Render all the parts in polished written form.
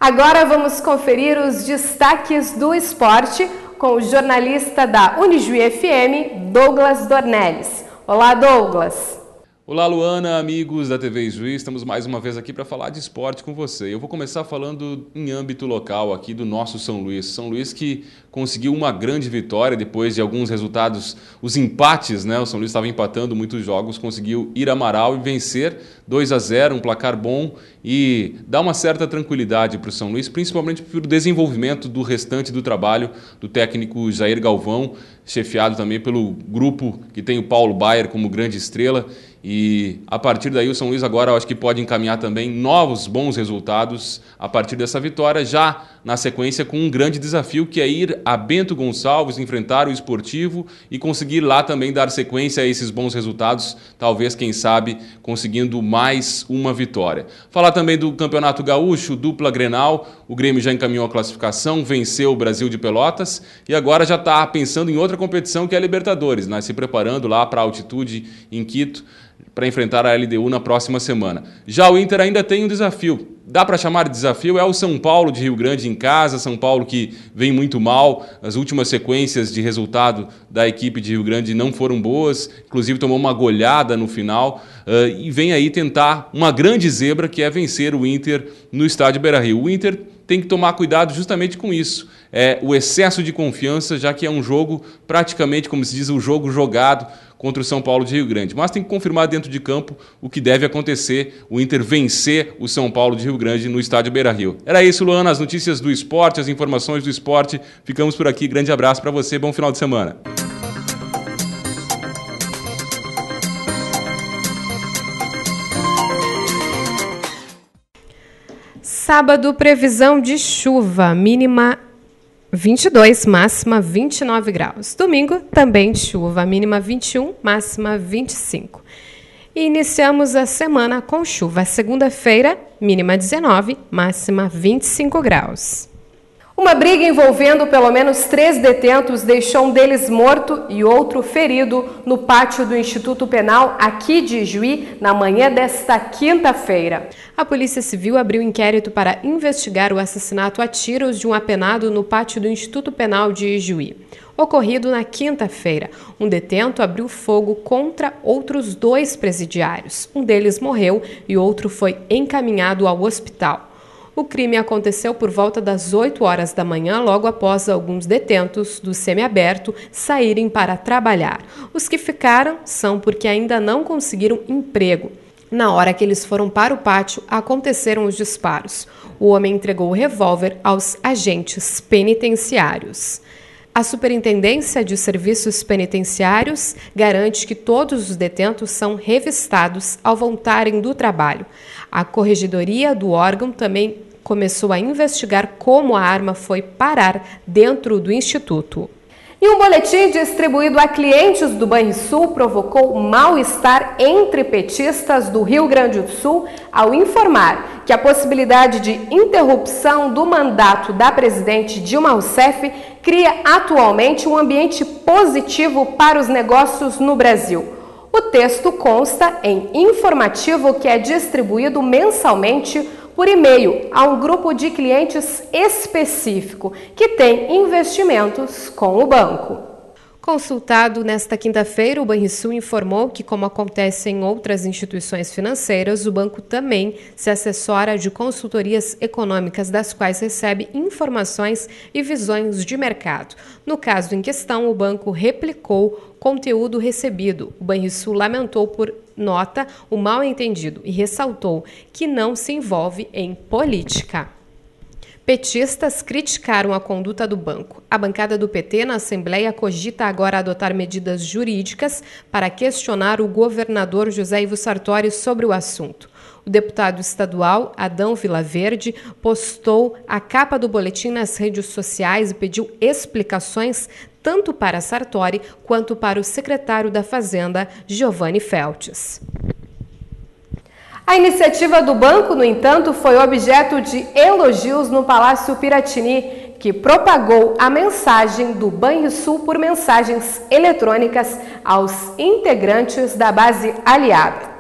Agora vamos conferir os destaques do esporte com o jornalista da Unijuí FM, Douglas Dornelles. Olá, Douglas. Olá, Luana, amigos da TV Juiz, estamos mais uma vez aqui para falar de esporte com você. Eu vou começar falando em âmbito local aqui do nosso São Luís. São Luís que conseguiu uma grande vitória depois de alguns resultados, os empates, né? O São Luís estava empatando muitos jogos, conseguiu ir a Amaral e vencer 2-0, um placar bom e dá uma certa tranquilidade para o São Luís, principalmente pelo desenvolvimento do restante do trabalho do técnico Jair Galvão, chefiado também pelo grupo que tem o Paulo Baier como grande estrela. E a partir daí o São Luís agora eu acho que pode encaminhar também novos bons resultados a partir dessa vitória, já na sequência com um grande desafio que é ir a Bento Gonçalves, enfrentar o Esportivo e conseguir lá também dar sequência a esses bons resultados, talvez, quem sabe, conseguindo mais uma vitória. Falar também do Campeonato Gaúcho, dupla Grenal, o Grêmio já encaminhou a classificação, venceu o Brasil de Pelotas e agora já está pensando em outra competição que é a Libertadores, né? Se preparando lá para a altitude em Quito, para enfrentar a LDU na próxima semana. Já o Inter ainda tem um desafio. Dá para chamar de desafio, é o São Paulo de Rio Grande em casa, São Paulo que vem muito mal, as últimas sequências de resultado da equipe de Rio Grande não foram boas, inclusive tomou uma goleada no final, e vem aí tentar uma grande zebra que é vencer o Inter no estádio Beira-Rio. O Inter tem que tomar cuidado justamente com isso, o excesso de confiança, já que é um jogo praticamente, como se diz, um jogo jogado contra o São Paulo de Rio Grande. Mas tem que confirmar dentro de campo o que deve acontecer, o Inter vencer o São Paulo de Rio Grande no estádio Beira-Rio. Era isso, Luana, as notícias do esporte, as informações do esporte. Ficamos por aqui, grande abraço para você, bom final de semana. Sábado, previsão de chuva, mínima 22, máxima 29 graus. Domingo, também de chuva, mínima 21, máxima 25. E iniciamos a semana com chuva. Segunda-feira, mínima 19, máxima 25 graus. Uma briga envolvendo pelo menos 3 detentos deixou um deles morto e outro ferido no pátio do Instituto Penal aqui de Juí na manhã desta quinta-feira. A Polícia Civil abriu inquérito para investigar o assassinato a tiros de um apenado no pátio do Instituto Penal de Juí. Ocorrido na quinta-feira, um detento abriu fogo contra outros 2 presidiários. Um deles morreu e outro foi encaminhado ao hospital. O crime aconteceu por volta das 8 horas da manhã, logo após alguns detentos do semiaberto saírem para trabalhar. Os que ficaram são porque ainda não conseguiram emprego. Na hora que eles foram para o pátio, aconteceram os disparos. O homem entregou o revólver aos agentes penitenciários. A Superintendência de Serviços Penitenciários garante que todos os detentos são revistados ao voltarem do trabalho. A Corregedoria do órgão também começou a investigar como a arma foi parar dentro do Instituto. E um boletim distribuído a clientes do Banrisul provocou mal-estar entre petistas do Rio Grande do Sul ao informar que a possibilidade de interrupção do mandato da presidente Dilma Rousseff cria atualmente um ambiente positivo para os negócios no Brasil. O texto consta em informativo que é distribuído mensalmente por e-mail a um grupo de clientes específico que tem investimentos com o banco. Consultado nesta quinta-feira, o Banrisul informou que, como acontece em outras instituições financeiras, o banco também se assessora de consultorias econômicas das quais recebe informações e visões de mercado. No caso em questão, o banco replicou conteúdo recebido. O Banrisul lamentou por nota o mal-entendido e ressaltou que não se envolve em política. Petistas criticaram a conduta do banco. A bancada do PT na Assembleia cogita agora adotar medidas jurídicas para questionar o governador José Ivo Sartori sobre o assunto. O deputado estadual Adão Vilaverde postou a capa do boletim nas redes sociais e pediu explicações tanto para Sartori quanto para o secretário da Fazenda, Giovanni Feltes. A iniciativa do banco, no entanto, foi objeto de elogios no Palácio Piratini, que propagou a mensagem do Banrisul por mensagens eletrônicas aos integrantes da base aliada.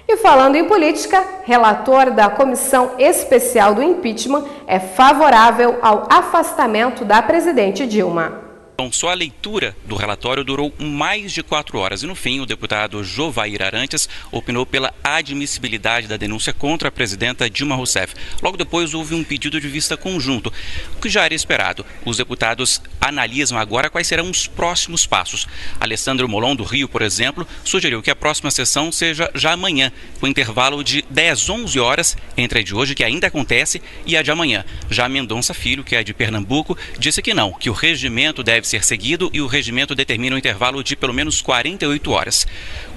E falando em política, relator da Comissão Especial do Impeachment é favorável ao afastamento da presidente Dilma. Então, só a leitura do relatório durou mais de 4 horas e, no fim, o deputado Jovair Arantes opinou pela admissibilidade da denúncia contra a presidenta Dilma Rousseff. Logo depois, houve um pedido de vista conjunto, o que já era esperado. Os deputados analisam agora quais serão os próximos passos. Alessandro Molon, do Rio, por exemplo, sugeriu que a próxima sessão seja já amanhã, com intervalo de 10, 11 horas entre a de hoje, que ainda acontece, e a de amanhã. Já Mendonça Filho, que é de Pernambuco, disse que não, que o regimento deve ser seguido e o regimento determina um intervalo de pelo menos 48 horas.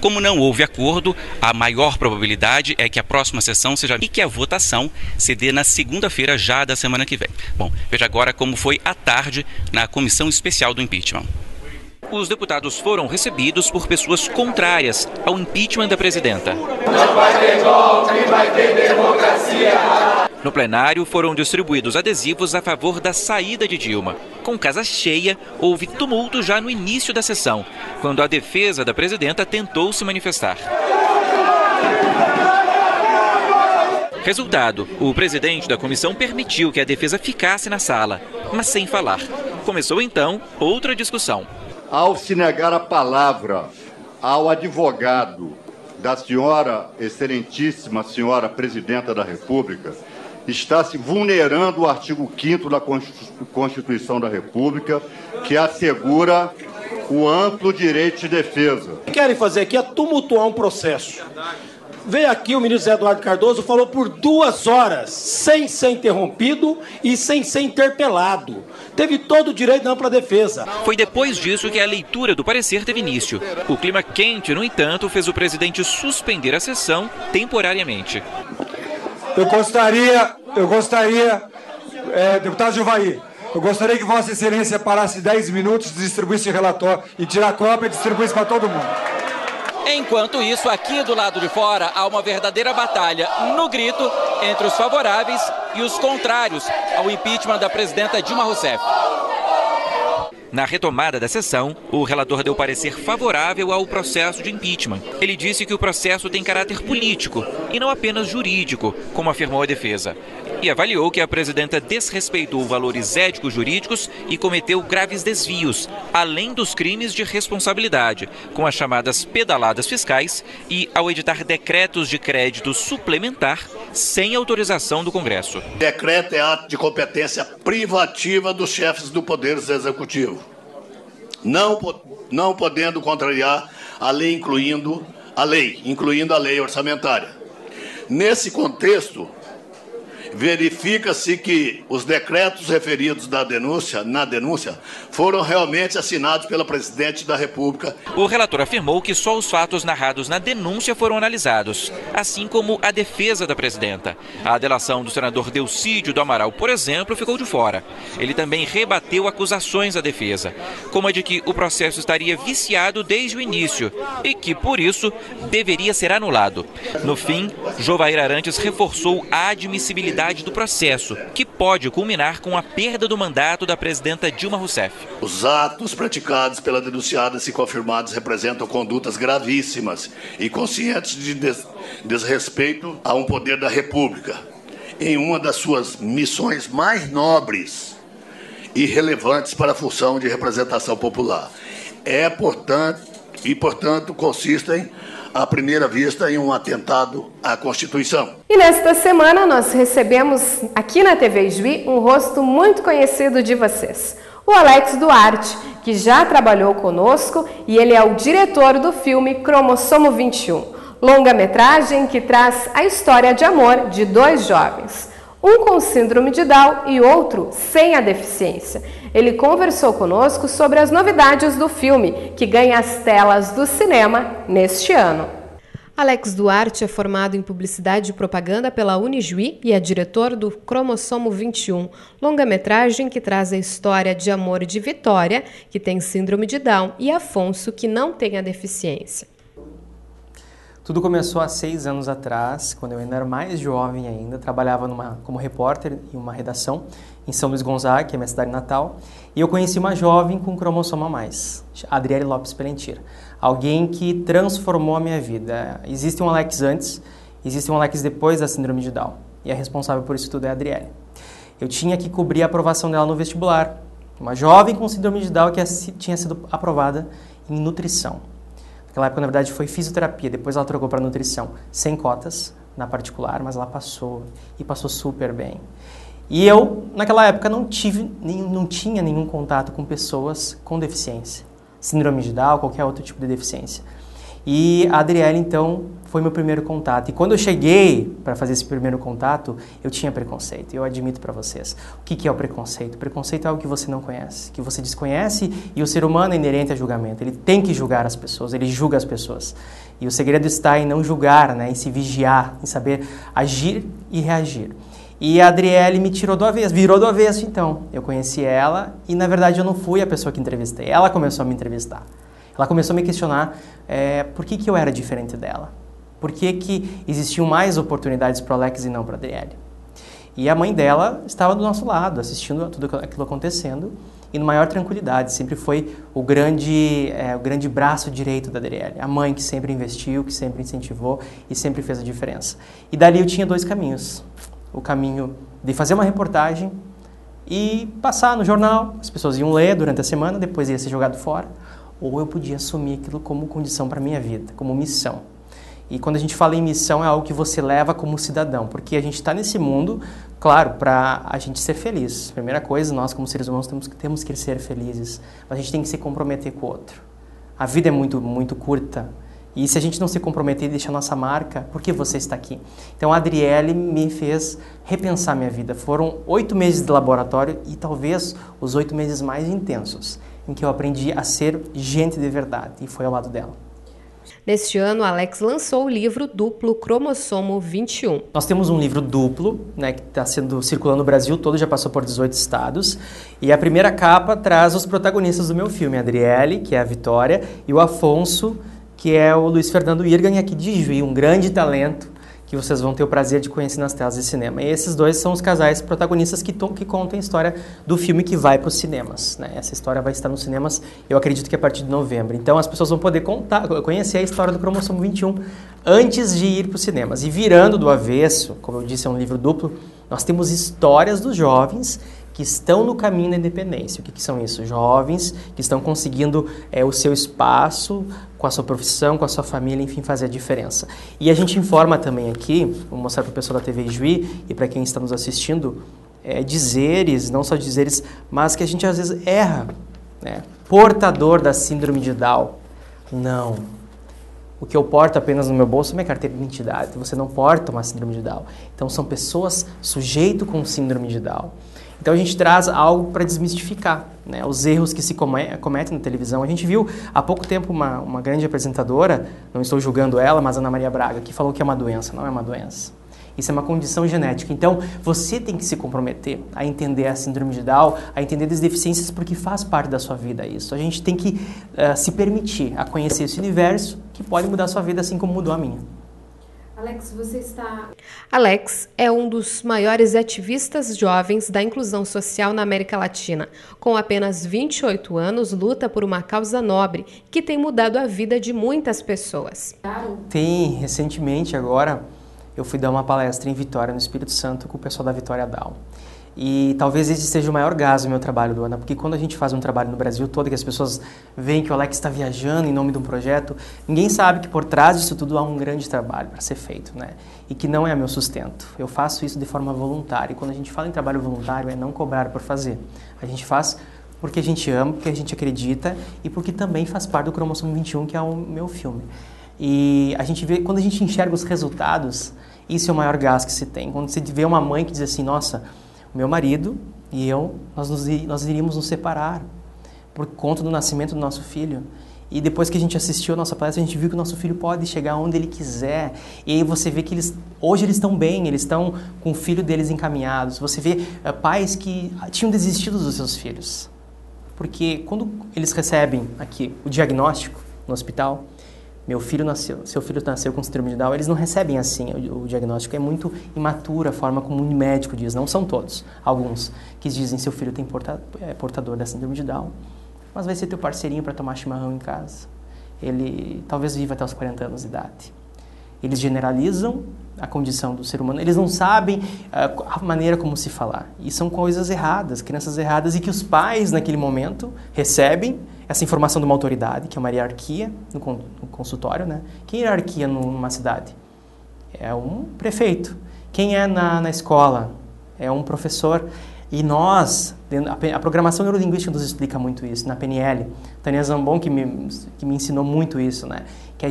Como não houve acordo, a maior probabilidade é que a próxima sessão seja e que a votação se dê na segunda-feira já da semana que vem. Bom, veja agora como foi à tarde na Comissão Especial do Impeachment. Os deputados foram recebidos por pessoas contrárias ao impeachment da presidenta. Não vai ter golpe, vai ter democracia. No plenário foram distribuídos adesivos a favor da saída de Dilma. Com casa cheia, houve tumulto já no início da sessão, quando a defesa da presidenta tentou se manifestar. Resultado, o presidente da comissão permitiu que a defesa ficasse na sala, mas sem falar. Começou então outra discussão. Ao se negar a palavra ao advogado da senhora, excelentíssima senhora presidenta da República, está se vulnerando o artigo 5º da Constituição da República, que assegura o amplo direito de defesa. O que querem fazer aqui é tumultuar um processo. Veio aqui o ministro Zé Eduardo Cardoso, falou por 2 horas, sem ser interrompido e sem ser interpelado. Teve todo o direito da ampla defesa. Foi depois disso que a leitura do parecer teve início. O clima quente, no entanto, fez o presidente suspender a sessão temporariamente. Eu gostaria, deputado Jovair, eu gostaria que Vossa Excelência parasse 10 minutos, distribuísse o relatório e tirar cópia e distribuísse para todo mundo. Enquanto isso, aqui do lado de fora, há uma verdadeira batalha no grito entre os favoráveis e os contrários ao impeachment da presidenta Dilma Rousseff. Na retomada da sessão, o relator deu parecer favorável ao processo de impeachment. Ele disse que o processo tem caráter político e não apenas jurídico, como afirmou a defesa. E avaliou que a presidenta desrespeitou valores éticos-jurídicos e cometeu graves desvios, além dos crimes de responsabilidade, com as chamadas pedaladas fiscais e ao editar decretos de crédito suplementar sem autorização do Congresso. Decreto é ato de competência privativa dos chefes do Poder Executivo, não podendo contrariar a lei, incluindo a lei orçamentária. Nesse contexto, verifica-se que os decretos referidos na denúncia foram realmente assinados pela presidente da República. O relator afirmou que só os fatos narrados na denúncia foram analisados, assim como a defesa da presidenta. A delação do senador Delcídio do Amaral, por exemplo, ficou de fora. Ele também rebateu acusações à defesa, como a de que o processo estaria viciado desde o início e que, por isso, deveria ser anulado. No fim, Jovair Arantes reforçou a admissibilidade do processo, que pode culminar com a perda do mandato da presidenta Dilma Rousseff. Os atos praticados pela denunciada, se confirmados, representam condutas gravíssimas e conscientes de desrespeito a um poder da República, em uma das suas missões mais nobres e relevantes para a função de representação popular. Portanto, consistem à primeira vista em um atentado à Constituição. E nesta semana nós recebemos aqui na TV Ijuí um rosto muito conhecido de vocês, o Alex Duarte, que já trabalhou conosco e ele é o diretor do filme Cromossomo 21, longa-metragem que traz a história de amor de 2 jovens, um com síndrome de Down e outro sem a deficiência. Ele conversou conosco sobre as novidades do filme, que ganha as telas do cinema neste ano. Alex Duarte é formado em Publicidade e Propaganda pela Unijuí e é diretor do Cromossomo 21, longa-metragem que traz a história de amor de Vitória, que tem síndrome de Down, e Afonso, que não tem a deficiência. Tudo começou há 6 anos atrás, quando eu ainda era mais jovem ainda, trabalhava como repórter em uma redação em São Luís Gonzaga, que é minha cidade natal, e eu conheci uma jovem com cromossomo a mais, Adriele Lopes Pelentir, alguém que transformou a minha vida. Existe um Alex antes, existe um Alex depois da síndrome de Down, e a responsável por isso tudo é a Adriele. Eu tinha que cobrir a aprovação dela no vestibular, uma jovem com síndrome de Down que tinha sido aprovada em nutrição. Naquela época, na verdade, foi fisioterapia, depois ela trocou para nutrição, sem cotas na particular, mas ela passou, e passou super bem. E eu, naquela época, não tinha nenhum contato com pessoas com deficiência, síndrome de Down, qualquer outro tipo de deficiência. E a Adriele, então, foi meu primeiro contato. E quando eu cheguei para fazer esse primeiro contato, eu tinha preconceito. Eu admito para vocês. O que é o preconceito? O preconceito é algo que você não conhece, que você desconhece, e o ser humano é inerente a julgamento. Ele tem que julgar as pessoas, ele julga as pessoas. E o segredo está em não julgar, né? Em se vigiar, em saber agir e reagir. E a Adriele me tirou do avesso, virou do avesso, então. Eu conheci ela e, na verdade, eu não fui a pessoa que entrevistei. Ela começou a me entrevistar. Ela começou a me questionar por que eu era diferente dela. Por que existiam mais oportunidades para o Alex e não para a Adriele. E a mãe dela estava do nosso lado, assistindo tudo aquilo acontecendo, e na maior tranquilidade. Sempre foi o grande braço direito da Adriele. A mãe que sempre investiu, que sempre incentivou e sempre fez a diferença. E dali eu tinha 2 caminhos. O caminho de fazer uma reportagem e passar no jornal, as pessoas iam ler durante a semana, depois ia ser jogado fora. Ou eu podia assumir aquilo como condição para a minha vida, como missão. E quando a gente fala em missão, é algo que você leva como cidadão, porque a gente está nesse mundo, claro, para a gente ser feliz. Primeira coisa, nós como seres humanos temos que ser felizes, mas a gente tem que se comprometer com o outro. A vida é muito, muito curta, e se a gente não se comprometer e deixar nossa marca, por que você está aqui? Então a Adriele me fez repensar minha vida. Foram 8 meses de laboratório e talvez os 8 meses mais intensos, em que eu aprendi a ser gente de verdade, e foi ao lado dela. Neste ano, Alex lançou o livro Duplo Cromossomo 21. Nós temos um livro duplo, né, que está circulando no Brasil todo, já passou por 18 estados, e a primeira capa traz os protagonistas do meu filme, a Adriele, que é a Vitória, e o Afonso, que é o Luiz Fernando Irgan, aqui de Juí, um grande talento, que vocês vão ter o prazer de conhecer nas telas de cinema. E esses 2 são os casais protagonistas que contam a história do filme que vai para os cinemas, né? Essa história vai estar nos cinemas, eu acredito que a partir de novembro. Então as pessoas vão poder conhecer a história do Cromossomo 21 antes de ir para os cinemas. E virando do avesso, como eu disse, é um livro duplo, nós temos histórias dos jovens que estão no caminho da independência. O que são isso? Jovens que estão conseguindo o seu espaço com a sua profissão, com a sua família, enfim, fazer a diferença. E a gente informa também aqui, vou mostrar para o pessoal da TV Juí e para quem está nos assistindo, dizeres, não só dizeres, mas que a gente às vezes erra, né? Portador da síndrome de Down. Não. O que eu porto apenas no meu bolso é minha carteira de identidade. Você não porta uma síndrome de Down. Então são pessoas sujeitas com síndrome de Down. Então a gente traz algo para desmistificar, né, os erros que se cometem na televisão. A gente viu há pouco tempo uma grande apresentadora, não estou julgando ela, mas Ana Maria Braga, que falou que é uma doença. Não é uma doença. Isso é uma condição genética. Então você tem que se comprometer a entender a síndrome de Down, a entender as deficiências, porque faz parte da sua vida isso. A gente tem que se permitir a conhecer esse universo que pode mudar a sua vida assim como mudou a minha. Alex é um dos maiores ativistas jovens da inclusão social na América Latina. Com apenas 28 anos, luta por uma causa nobre que tem mudado a vida de muitas pessoas. Tem, recentemente agora, eu fui dar uma palestra em Vitória, no Espírito Santo, com o pessoal da Vitória Down. E talvez esse seja o maior gasto do meu trabalho, Luana, porque quando a gente faz um trabalho no Brasil todo, que as pessoas veem que o Alex está viajando em nome de um projeto, ninguém sabe que por trás disso tudo há um grande trabalho para ser feito, né? E que não é meu sustento. Eu faço isso de forma voluntária. E quando a gente fala em trabalho voluntário, é não cobrar por fazer. A gente faz porque a gente ama, porque a gente acredita e porque também faz parte do Cromossomo 21, que é o meu filme. E a gente vê, quando a gente enxerga os resultados, isso é o maior gasto que se tem. Quando você vê uma mãe que diz assim, nossa, o meu marido e eu, nós iríamos nos separar por conta do nascimento do nosso filho. E depois que a gente assistiu a nossa palestra, a gente viu que o nosso filho pode chegar onde ele quiser. E aí você vê que hoje eles estão bem, eles estão com o filho deles encaminhados. Você vê pais que tinham desistido dos seus filhos. Porque quando eles recebem aqui o diagnóstico no hospital, seu filho nasceu com síndrome de Down, eles não recebem assim o diagnóstico. É muito imaturo a forma como o médico diz, não são todos, alguns que dizem seu filho é portador da síndrome de Down, mas vai ser teu parceirinho para tomar chimarrão em casa. Ele talvez viva até os 40 anos de idade. Eles generalizam a condição do ser humano, eles não sabem a maneira como se falar. E são coisas erradas, crenças erradas, e que os pais, naquele momento, recebem essa informação de uma autoridade, que é uma hierarquia no consultório, né? Quem é hierarquia numa cidade? É um prefeito. Quem é na escola? É um professor. E nós, a programação neurolinguística nos explica muito isso, na PNL. Tânia Zambon, que me ensinou muito isso, né? Que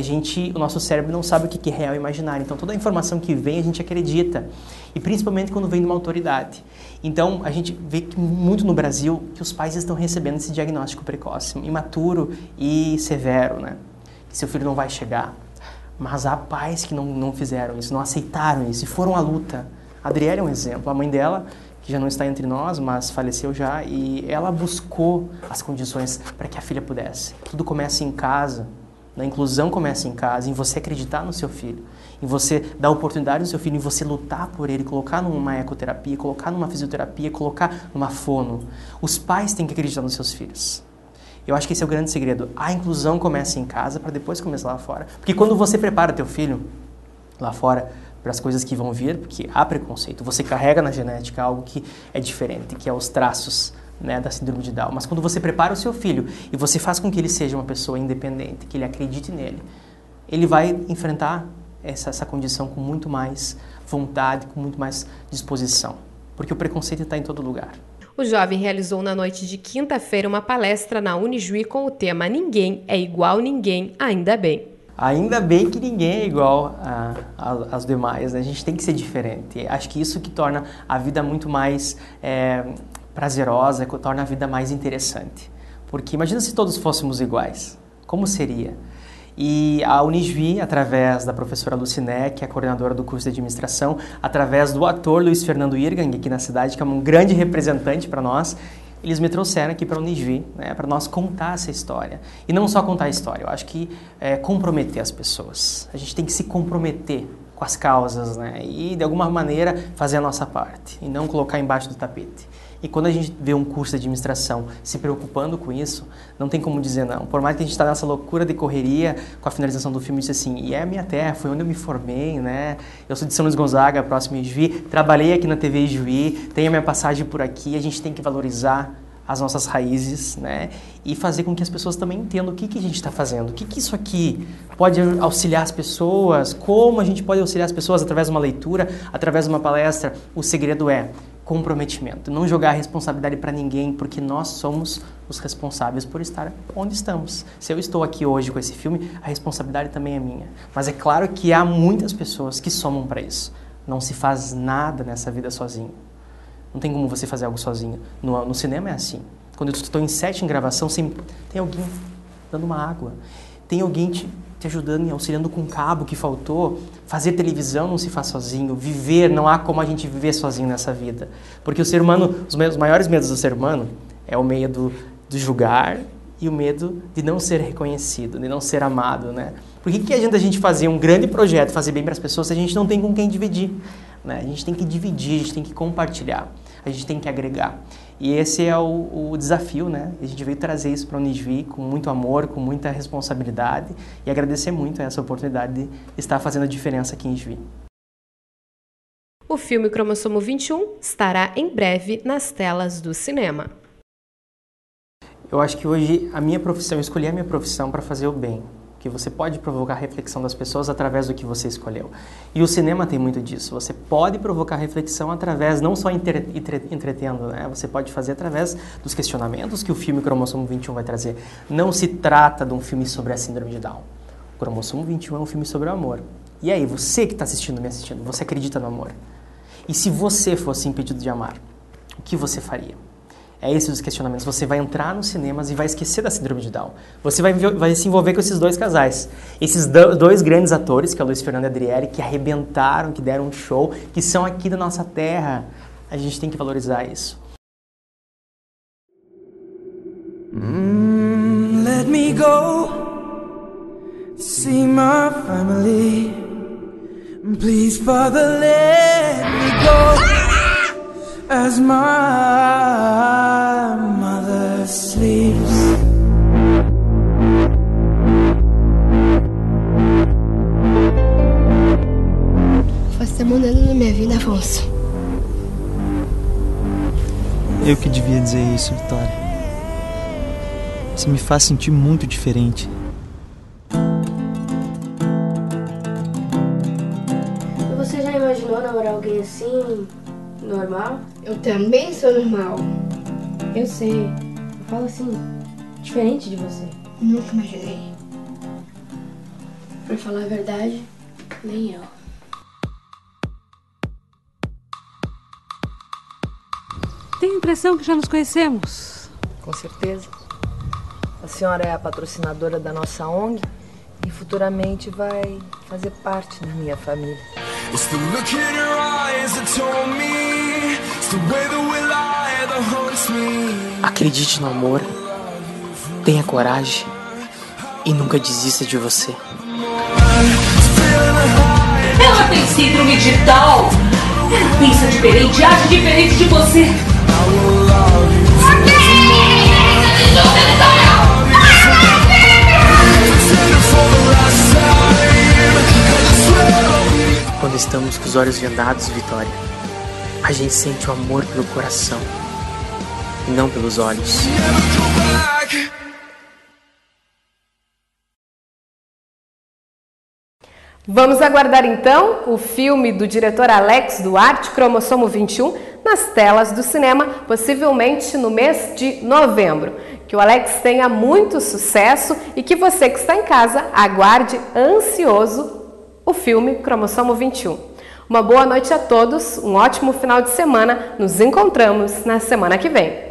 o nosso cérebro não sabe o que é real e imaginário. Então, toda a informação que vem, a gente acredita. E principalmente quando vem de uma autoridade. Então, a gente vê que muito no Brasil que os pais estão recebendo esse diagnóstico precoce, imaturo e severo, né? Que seu filho não vai chegar. Mas há pais que não fizeram isso, não aceitaram isso e foram à luta. A Adriele é um exemplo. A mãe dela, que já não está entre nós, mas faleceu já, e ela buscou as condições para que a filha pudesse. Tudo começa em casa, a inclusão começa em casa, em você acreditar no seu filho, em você dar oportunidade no seu filho, em você lutar por ele, colocar numa ecoterapia, colocar numa fisioterapia, colocar numa fono. Os pais têm que acreditar nos seus filhos. Eu acho que esse é o grande segredo. A inclusão começa em casa para depois começar lá fora. Porque quando você prepara teu filho lá fora para as coisas que vão vir, porque há preconceito, você carrega na genética algo que é diferente, que é os traços, né, da síndrome de Down. Mas quando você prepara o seu filho e você faz com que ele seja uma pessoa independente, que ele acredite nele, ele vai enfrentar essa condição com muito mais vontade, com muito mais disposição. Porque o preconceito está em todo lugar. O jovem realizou na noite de quinta-feira uma palestra na Unijuí com o tema Ninguém é igual ninguém, ainda bem. Ainda bem que ninguém é igual aos demais, né? A gente tem que ser diferente. Acho que isso que torna a vida muito mais prazerosa, que torna a vida mais interessante. Porque imagina se todos fôssemos iguais, como seria? E a Unijuí, através da professora Luciné, que é a coordenadora do curso de administração, através do ator Luiz Fernando Irgang, aqui na cidade, que é um grande representante para nós, eles me trouxeram aqui para a Unijuí, né, para nós contar essa história. E não só contar a história, eu acho que comprometer as pessoas. A gente tem que se comprometer com as causas, né, e de alguma maneira fazer a nossa parte, e não colocar embaixo do tapete. E quando a gente vê um curso de administração se preocupando com isso, não tem como dizer não. Por mais que a gente está nessa loucura de correria, com a finalização do filme, disse assim, e é a minha terra, foi onde eu me formei, né? Eu sou de São Luís Gonzaga, próximo a Ijuí, trabalhei aqui na TV Ijuí, tenho a minha passagem por aqui, a gente tem que valorizar as nossas raízes, né? E fazer com que as pessoas também entendam o que a gente está fazendo, o que isso aqui pode auxiliar as pessoas, como a gente pode auxiliar as pessoas através de uma leitura, através de uma palestra. O segredo é comprometimento, não jogar a responsabilidade para ninguém, porque nós somos os responsáveis por estar onde estamos. Se eu estou aqui hoje com esse filme, a responsabilidade também é minha. Mas é claro que há muitas pessoas que somam para isso. Não se faz nada nessa vida sozinho. Não tem como você fazer algo sozinho. No cinema é assim. Quando eu estou em set, em gravação, sempre tem alguém dando uma água. Tem alguém te ajudando e auxiliando com um cabo que faltou. Fazer televisão não se faz sozinho. Viver, não há como a gente viver sozinho nessa vida. Porque o ser humano, os maiores medos do ser humano é o medo de julgar e o medo de não ser reconhecido, de não ser amado, né? Por que adianta a gente fazer um grande projeto, fazer bem para as pessoas, se a gente não tem com quem dividir, né? A gente tem que dividir, a gente tem que compartilhar, a gente tem que agregar. E esse é o desafio, né? A gente veio trazer isso para a Unijuí com muito amor, com muita responsabilidade e agradecer muito essa oportunidade de estar fazendo a diferença aqui em Juí. O filme Cromossomo 21 estará em breve nas telas do cinema. Eu acho que hoje eu escolhi a minha profissão para fazer o bem. Que você pode provocar a reflexão das pessoas através do que você escolheu. E o cinema tem muito disso. Você pode provocar reflexão através, não só entretendo, né? Você pode fazer através dos questionamentos que o filme Cromossomo 21 vai trazer. Não se trata de um filme sobre a síndrome de Down. O Cromossomo 21 é um filme sobre o amor. E aí, você que está me assistindo, você acredita no amor? E se você fosse impedido de amar, o que você faria? É esses os questionamentos. Você vai entrar nos cinemas e vai esquecer da síndrome de Down. Você vai se envolver com esses dois casais. Esses dois grandes atores, que é o Luiz Fernando e a Adriele, que arrebentaram, que deram um show, que são aqui da nossa terra. A gente tem que valorizar isso. Let me go See my family. Please, Father, let me go as my mother sleeps. Você mudando na minha vida, Afonso. Eu que devia dizer isso, Vitória. Você me faz sentir muito diferente. Você já imaginou namorar alguém assim, normal? Eu também sou normal. Eu sei. Eu falo assim, diferente de você. Nunca imaginei. Pra falar a verdade, nem eu. Tenho a impressão que já nos conhecemos. Com certeza. A senhora é a patrocinadora da nossa ONG e futuramente vai fazer parte da minha família. Acredite no amor, tenha coragem e nunca desista de você. Ela tem síndrome de Down. Ela pensa diferente, age diferente de você. Quando estamos com os olhos vendados, Vitória, a gente sente o amor pelo coração e não pelos olhos. Vamos aguardar então o filme do diretor Alex Duarte, Cromossomo 21, nas telas do cinema, possivelmente no mês de novembro. Que o Alex tenha muito sucesso e que você que está em casa aguarde ansioso o filme Cromossomo 21. Uma boa noite a todos, um ótimo final de semana, nos encontramos na semana que vem.